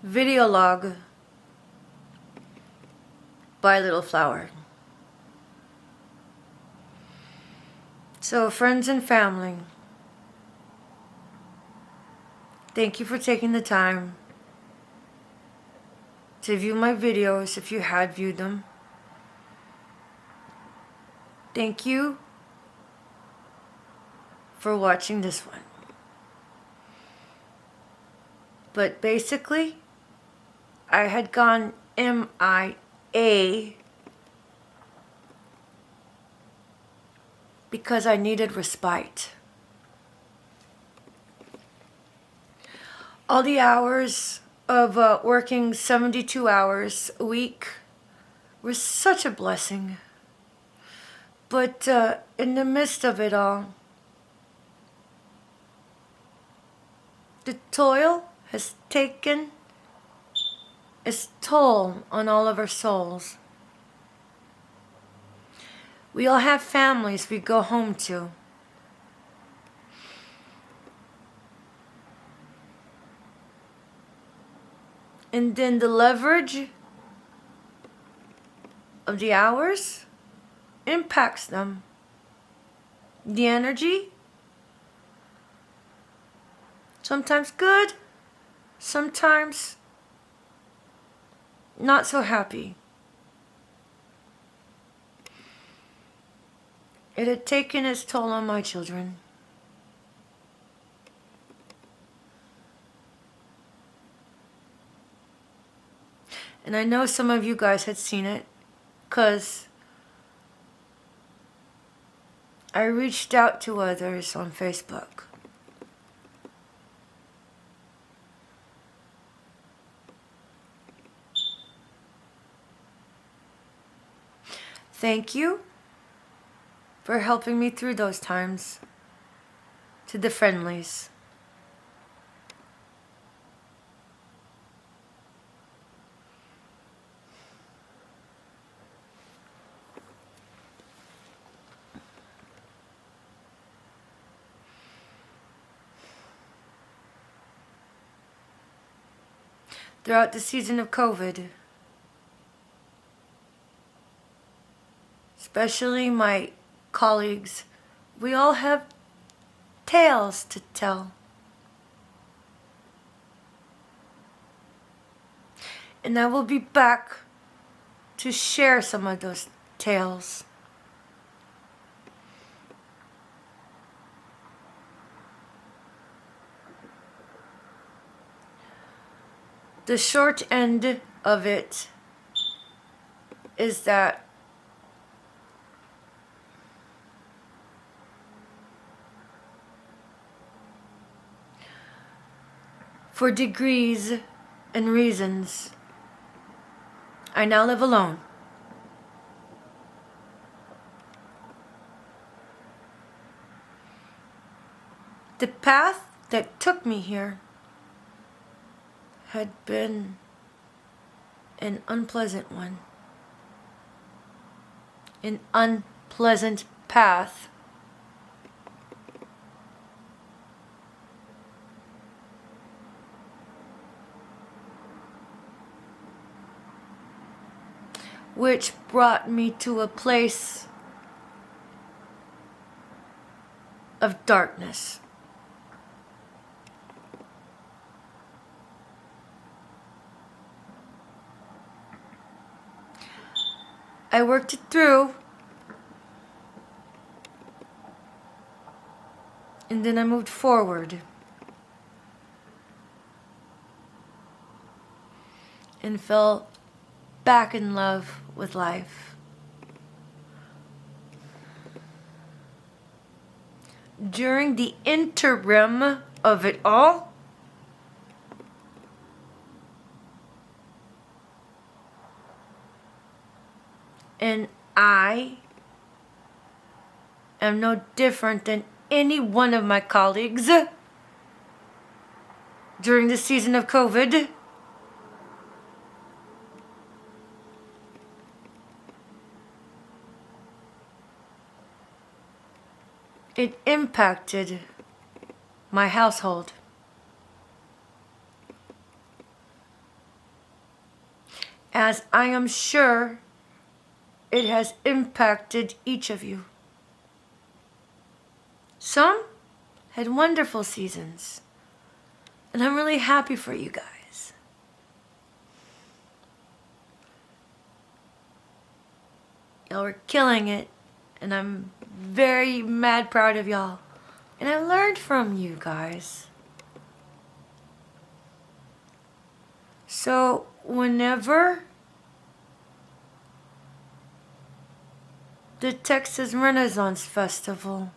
Video log by Little Flower. So, friends and family, thank you for taking the time to view my videos if you had viewed them. Thank you for watching this one. But basically, I had gone MIA because I needed respite. All the hours of working 72 hours a week were such a blessing. But in the midst of it all, the toil has taken its toll on all of our souls. We all have families we go home to. And then the leverage of the hours impacts them. The energy, sometimes good, sometimes not so happy. It had taken its toll on my children. And I know some of you guys had seen it, because I reached out to others on Facebook. Thank you for helping me through those times. To the friendlies. Throughout the season of COVID, especially my colleagues, we all have tales to tell. And I will be back to share some of those tales. The short end of it is that for degrees and reasons, I now live alone. The path that took me here had been an unpleasant one. An unpleasant path. Which brought me to a place of darkness. I worked it through, and then I moved forward and fell back in love with life. During the interim of it all, and I am no different than any one of my colleagues during the season of COVID. It impacted my household. as I am sure it has impacted each of you. Some had wonderful seasons, and I'm really happy for you guys. Y'all were killing it, and I'm very mad proud of y'all. And I learned from you guys. So whenever the Texas Renaissance Festival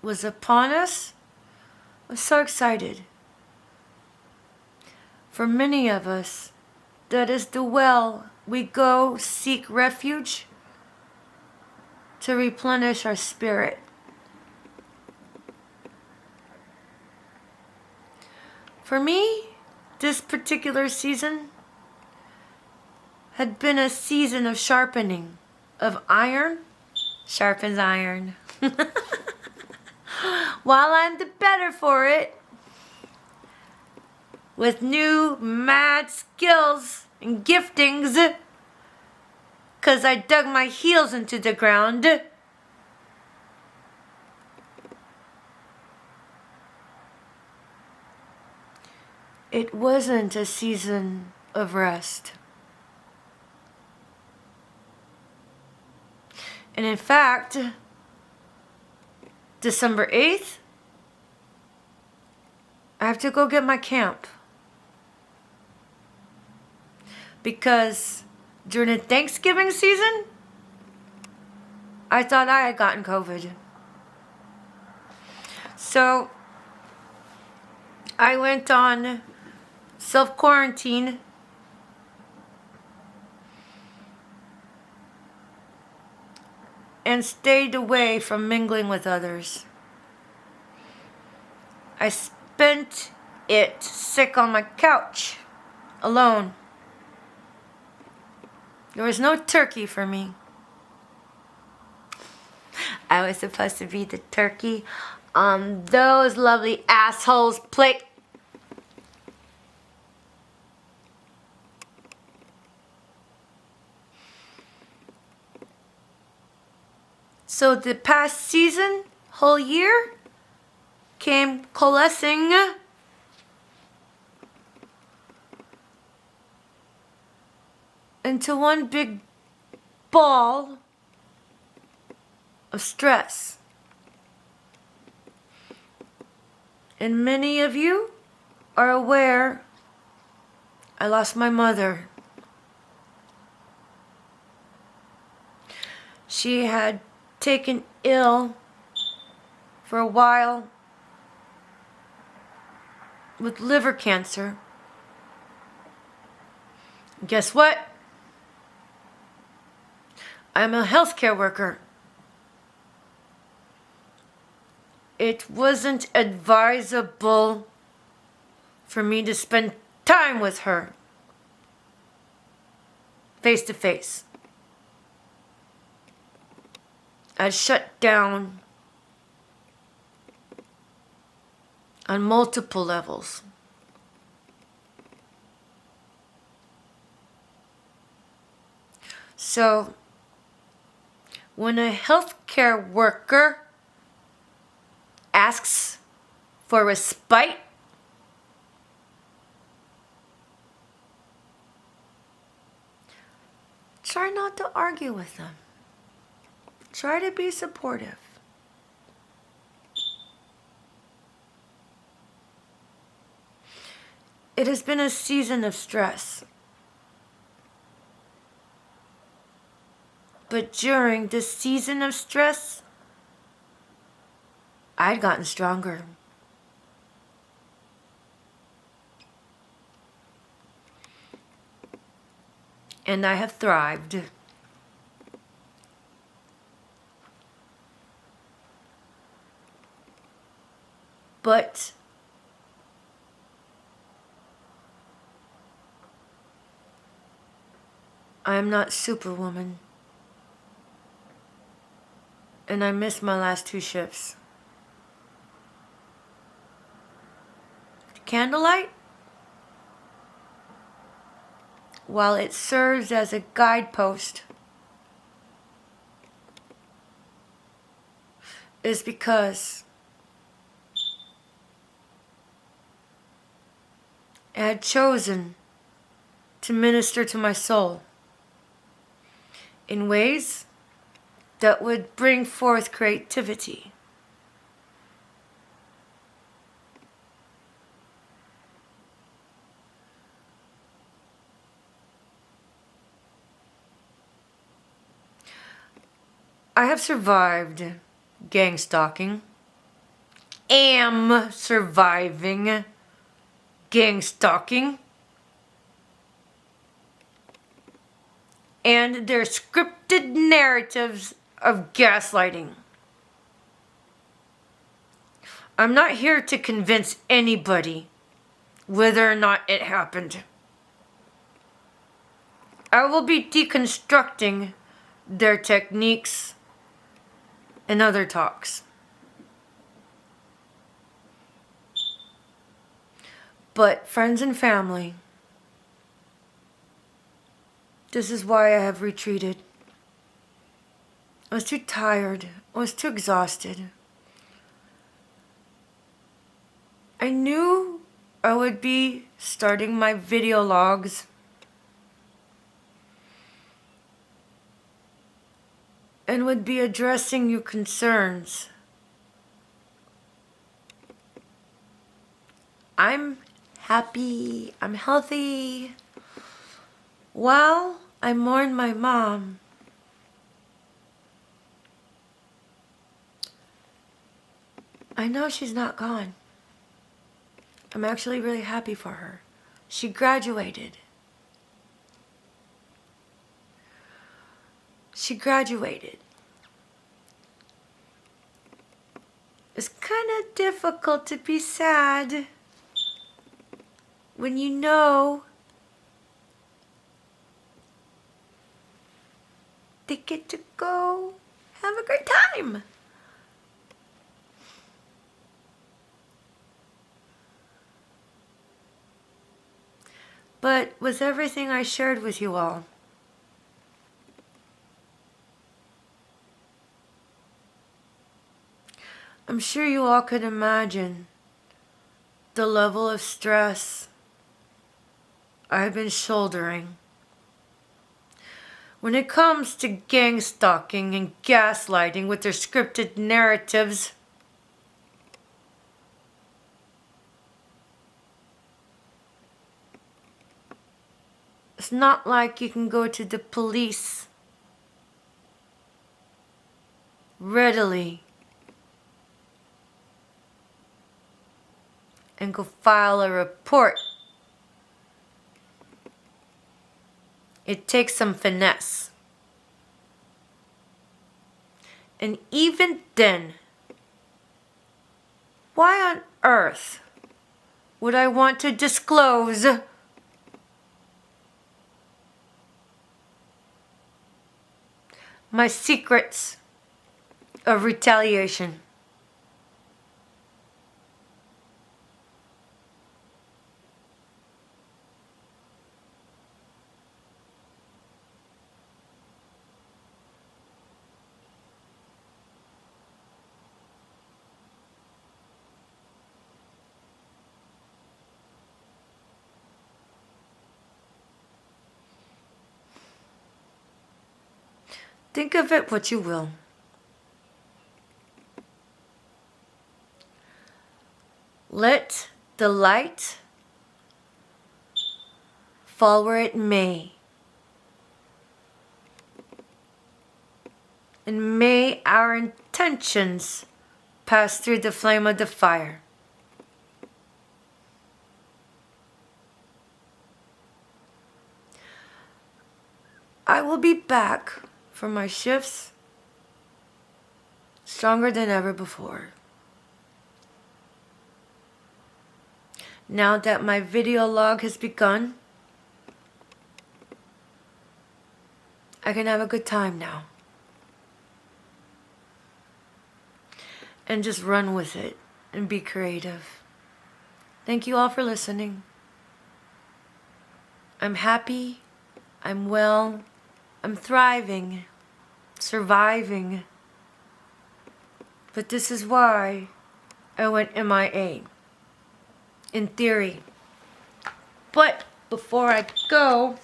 was upon us, I was so excited. For many of us, that is the well we go seek refuge to replenish our spirit. For me, this particular season had been a season of sharpening, of iron sharpens iron. While I'm the better for it, with new mad skills and giftings, 'cause I dug my heels into the ground. It wasn't a season of rest. And in fact, December 8th, I have to go get my camp. Because during the Thanksgiving season, I thought I had gotten COVID. So I went on self-quarantine and stayed away from mingling with others. I spent it sick on my couch, alone. There was no turkey for me. I was supposed to be the turkey on those lovely assholes' plate. So the past season, whole year, came coalescing into one big ball of stress. And many of you are aware I lost my mother. She had taken ill for a while with liver cancer. Guess what? I'm a healthcare worker. It wasn't advisable for me to spend time with her face to face. I shut down on multiple levels. So, when a healthcare worker asks for respite, try not to argue with them. Try to be supportive. It has been a season of stress. But during this season of stress, I'd gotten stronger. And I have thrived. But I am not Superwoman. And I missed my last 2 shifts. Candlelight? while it serves as a guidepost, is because I had chosen to minister to my soul in ways that would bring forth creativity. I have survived gang stalking, am surviving gang stalking, and their scripted narratives of gaslighting. I'm not here to convince anybody whether or not it happened. I will be deconstructing their techniques and other talks. But friends and family, this is why I have retreated. I was too tired. I was too exhausted. I knew I would be starting my video logs and would be addressing your concerns. I'm happy. I'm healthy. While I mourn my mom, I know she's not gone. I'm actually really happy for her. She graduated. She graduated. It's kind of difficult to be sad when you know they get to go have a great time. But with everything I shared with you all, I'm sure you all could imagine the level of stress I've been shouldering when it comes to gang stalking and gaslighting with their scripted narratives. It's not like you can go to the police readily and go file a report. It takes some finesse. And even then, why on earth would I want to disclose my secrets of retaliation? Think of it what you will. Let the light fall where it may. And may our intentions pass through the flame of the fire. I will be back for my shifts stronger than ever before. Now that my video log has begun, I can have a good time now. And just run with it and be creative. Thank you all for listening. I'm happy I'm well. I'm thriving. Surviving. But this is why I went MIA. In theory. But before I go...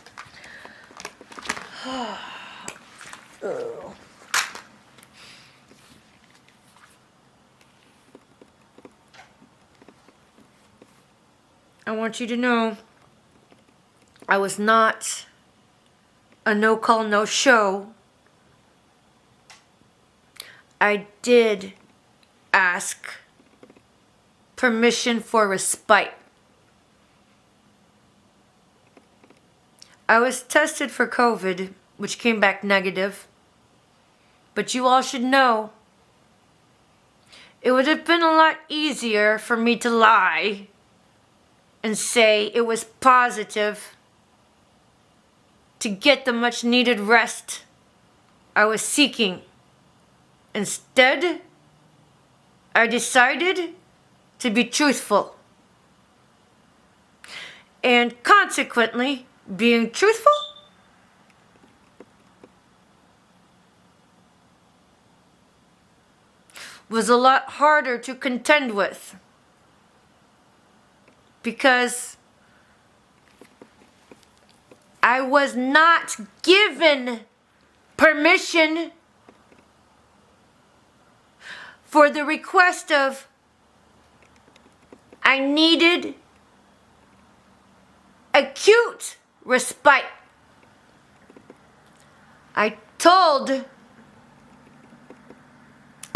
I want you to know I was not a no-call, no-show. I did ask permission for respite. I was tested for COVID, which came back negative. But you all should know, it would have been a lot easier for me to lie and say it was positive to get the much needed rest I was seeking. Instead, I decided to be truthful. And consequently, being truthful was a lot harder to contend with. Because I was not given permission for the request of I needed acute respite. I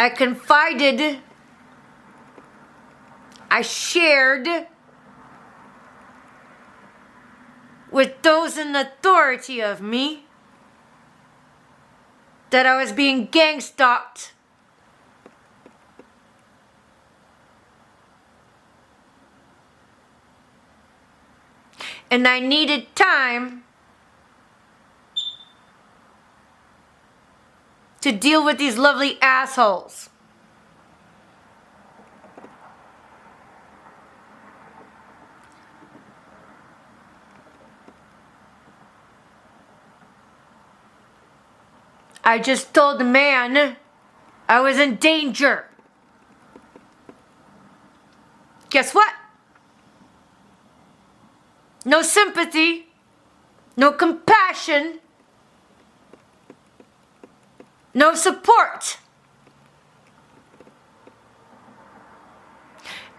confided, I shared with those in authority of me that I was being gang stalked. And I needed time to deal with these lovely assholes. I just told the man I was in danger. Guess what? No sympathy, no compassion, no support.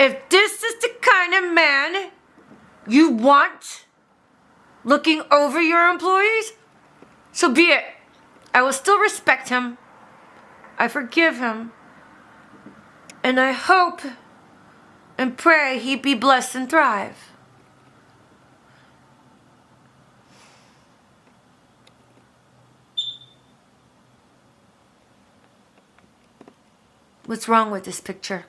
If this is the kind of man you want looking over your employees, so be it. I will still respect him. I forgive him. And I hope and pray he be blessed and thrive. What's wrong with this picture?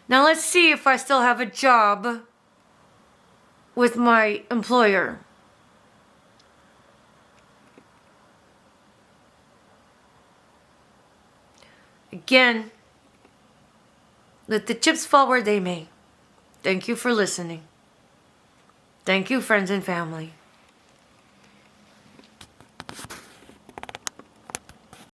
Now let's see if I still have a job with my employer. Again, let the chips fall where they may. Thank you for listening. Thank you, friends and family.